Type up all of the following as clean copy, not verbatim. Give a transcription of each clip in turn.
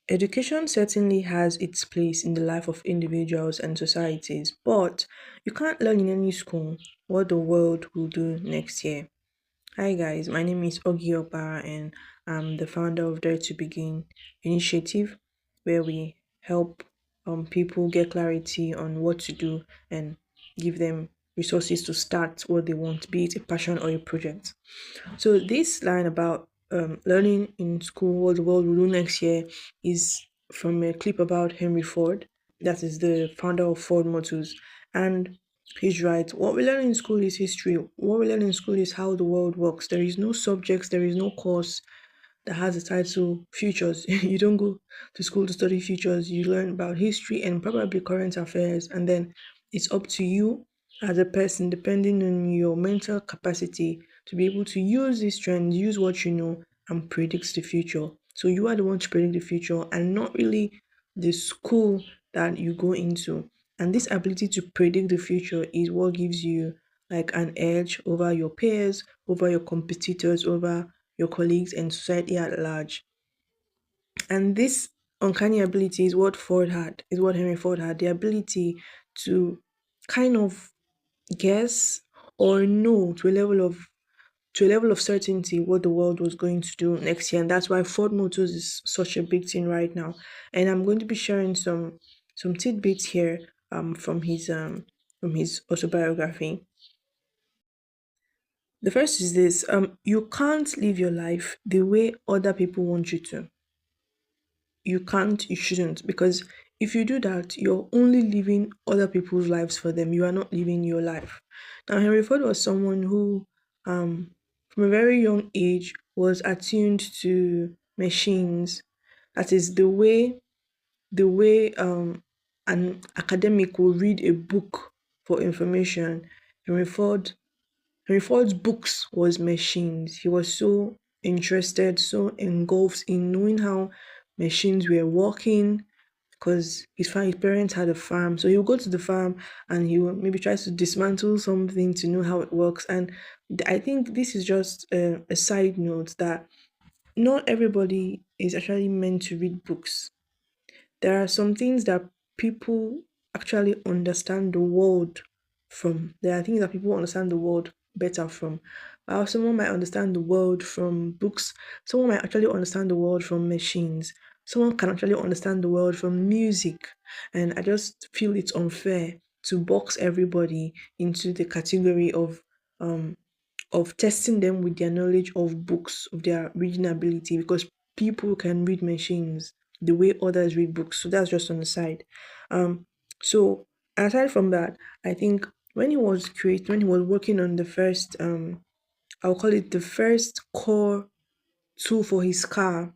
Education certainly has its place in the life of individuals and societies, but you can't learn in any school what the world will do next year. Hi guys, my name is Ogi Opara and I'm the founder of Dare to Begin initiative where we help people get clarity on what to do and give them resources to start what they want, be it a passion or a project. So this line about learning in school what the world will do next year is from a clip about Henry Ford, that is the founder of Ford Motors, and he's right. What we learn in school is history. What we learn in school is how the world works. There is no subjects, there is no course that has the title futures. You don't go to school to study futures. You learn about history and probably current affairs, and then it's up to you as a person, depending on your mental capacity, to be able to use this trend, use what you know, and predict the future. So you are the one to predict the future, and not really the school that you go into. And this ability to predict the future is what gives you like an edge over your peers, over your competitors, over your colleagues, and society at large. And this uncanny ability is what Ford had, is what Henry Ford had, the ability to kind of guess or know to a level of certainty what the world was going to do next year. And that's why Ford Motors is such a big thing right now. And I'm going to be sharing some tidbits here from his autobiography. The first is this: you can't live your life the way other people want you to. You can't, you shouldn't, because if you do that, you're only living other people's lives for them. You are not living your life. Now, Henry Ford was someone who, from a very young age, was attuned to machines. That is the way an academic will read a book for information. Henry Ford Henry Ford's books was machines. He was so interested, so engulfed in knowing how machines were working because his parents had a farm. So he would go to the farm and he would maybe try to dismantle something to know how it works. And I think this is just a side note that not everybody is actually meant to read books. There are some things that people actually understand the world from. There are things that people understand the world better from. While someone might understand the world from books, someone might actually understand the world from machines. Someone can actually understand the world from music. And I just feel it's unfair to box everybody into the category um of testing them with their knowledge of books, of their reading ability, because people can read machines the way others read books. So that's just on the side. Um, so aside from that, I think when he was working on the first, I'll call it the first core tool for his car,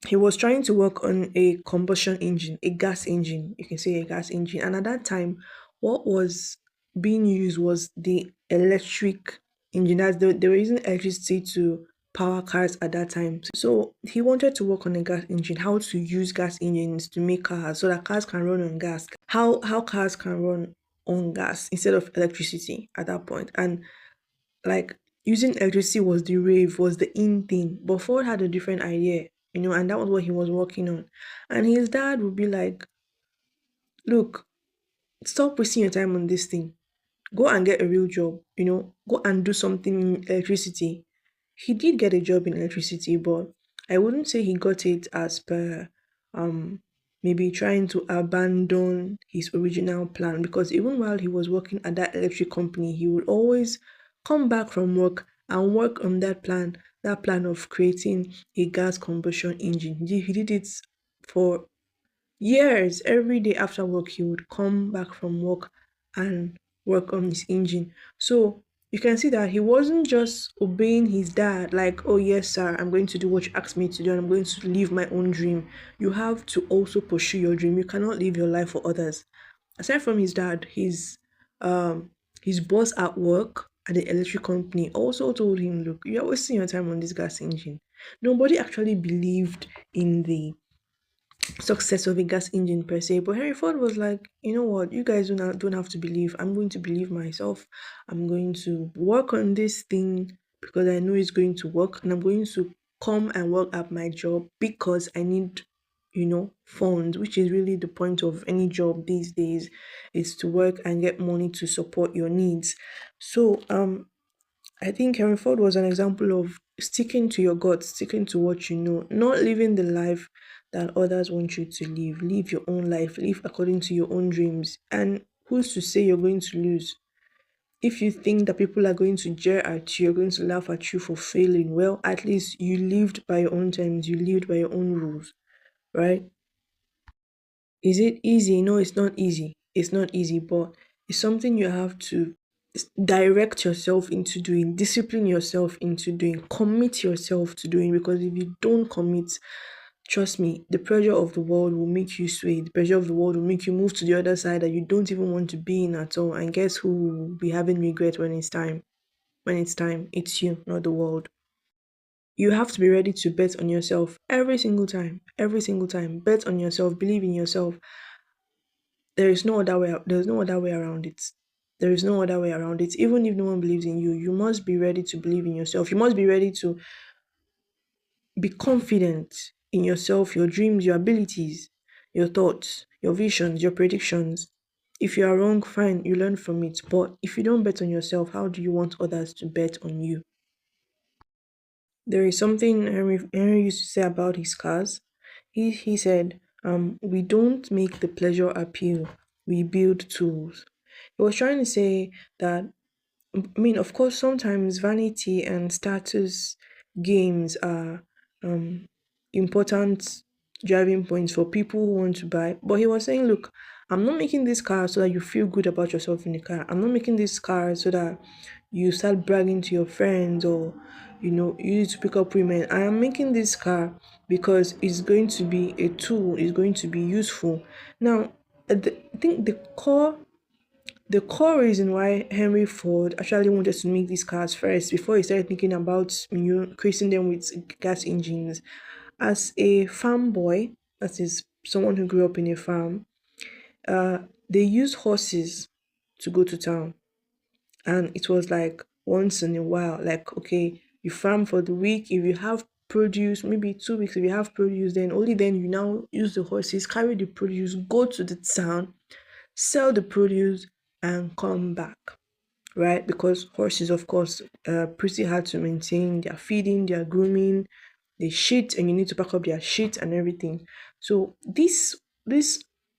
he was trying to work on a combustion engine, a gas engine. You can say a gas engine. And at that time, what was being used was the electric engine. They were using electricity to power cars at that time. So he wanted to work on a gas engine, how to use gas engines to make cars so that cars can run on gas. How cars can run on gas instead of electricity at that point. And like using electricity was the rave, was the in thing. But Ford had a different idea, and that was what he was working on. And his dad would be like, look, stop wasting your time on this thing. Go and get a real job, go and do something in electricity. He did get a job in electricity, but I wouldn't say he got it as per um maybe trying to abandon his original plan, because even while he was working at that electric company, he would always come back from work and work on that plan of creating a gas combustion engine. He did it for years. Every day after work, he would come back from work and work on his engine. So you can see that he wasn't just obeying his dad, like, oh, yes, sir, I'm going to do what you asked me to do, and I'm going to live my own dream. You have to also pursue your dream. You cannot live your life for others. Aside from his dad, his boss at work at the electric company also told him, look, you're wasting your time on this gas engine. Nobody actually believed in the success of a gas engine per se. But Henry Ford was like, you know what, you guys don't have to believe. I'm going to believe myself. I'm going to work on this thing because I know it's going to work, and I'm going to come and work at my job because I need funds, which is really the point of any job these days, is to work and get money to support your needs. So I think Henry Ford was an example of sticking to your guts, sticking to what you know, not living the life that others want you to live. Live your own life, live according to your own dreams. And who's to say you're going to lose? If you think that people are going to jeer at you, you're going to laugh at you for failing, well, at least you lived by your own terms, you lived by your own rules, right? Is it easy? No, it's not easy. It's not easy, but it's something you have to direct yourself into doing, discipline yourself into doing, commit yourself to doing. Because if you don't commit, trust me, the pressure of the world will make you sway. The pressure of the world will make you move to the other side that you don't even want to be in at all. And guess who will be having regret when it's time? When it's time, it's you, not the world. You have to be ready to bet on yourself every single time. Every single time. Bet on yourself, believe in yourself. There's no other way around it. There is no other way around it. Even if no one believes in you, you must be ready to believe in yourself. You must be ready to be confident in yourself, your dreams, your abilities, your thoughts, your visions, your predictions. If you are wrong, fine, you learn from it. But if you don't bet on yourself, how do you want others to bet on you? There is something Henry used to say about his cars. He said, we don't make the pleasure appeal, we build tools. He was trying to say that, I mean, of course, sometimes vanity and status games are um, important driving points for people who want to buy. But he was saying, look, I'm not making this car so that you feel good about yourself in the car. I'm not making this car so that you start bragging to your friends or you need to pick up women. I am making this car because it's going to be a tool, it's going to be useful. Now, I think the core reason why Henry Ford actually wanted to make these cars first before he started thinking about creating them with gas engines, as a farm boy, that is someone who grew up in a farm, uh they used horses to go to town. And it was like once in a while, like, okay, you farm for the week. If you have produce, maybe 2 weeks, if you have produce, then only then you now use the horses, carry the produce, go to the town, sell the produce, and come back, right? Because horses, of course, pretty hard to maintain. Their feeding, their grooming, they shit, and you need to pack up their shit and everything. So this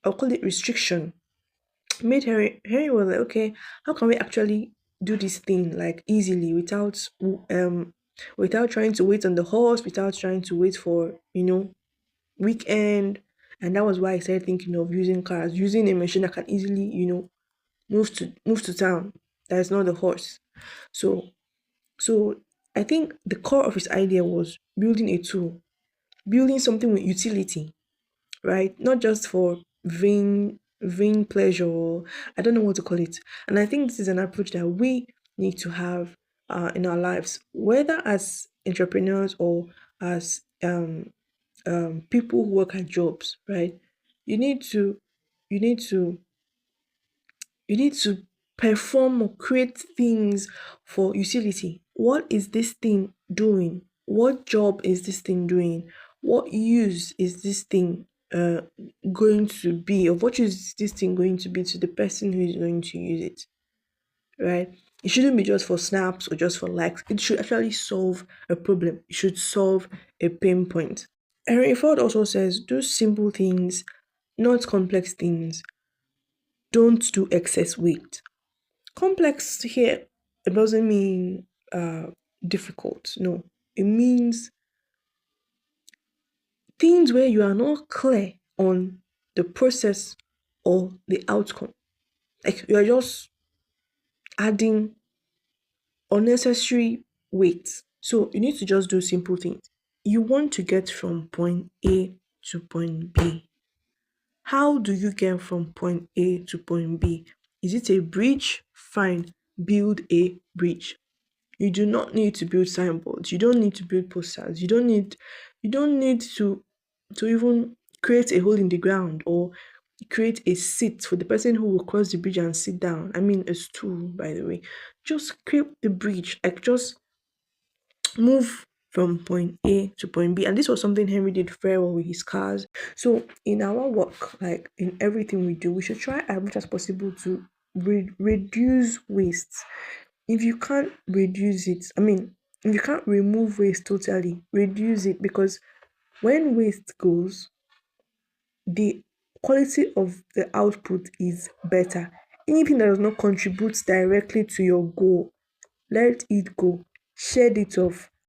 I'll call it restriction made Harry was like, okay, how can we actually do this thing like easily without trying to wait on the horse, without trying to wait for weekend. And that was why I started thinking of using cars, using a machine that can easily move to town. That is not the horse. So so I think the core of his idea was building a tool, building something with utility, right? Not just for vain pleasure, or I don't know what to call it. And I think this is an approach that we need to have in our lives, whether as entrepreneurs or as people who work at jobs, right? You need to you need to you need to perform or create things for utility. What is this thing doing? What job is this thing doing? What use is this thing going to be? Or what use is this thing going to be to the person who is going to use it? Right? It shouldn't be just for snaps or just for likes. It should actually solve a problem. It should solve a pain point. Henry Ford also says, do simple things, not complex things. Don't do excess weight. Complex here, it doesn't mean difficult. No, it means things where you are not clear on the process or the outcome. Like you are just adding unnecessary weight. So you need to just do simple things. You want to get from point A to point B. How do you get from point A to point B? Is it a bridge? Fine, build a bridge. You do not need to build signboards. You don't need to build posters. You don't need to even create a hole in the ground or create a seat for the person who will cross the bridge and sit down. I mean a stool, by the way. Just create the bridge. Like just move. from point A to point B. And this was something Henry did very well with his cars. So in our work, like in everything we do, we should try as much as possible to reduce waste. If you can't reduce it, I mean, if you can't remove waste totally, reduce it, because when waste goes, the quality of the output is better. Anything that does not contribute directly to your goal, let it go. Shed it off.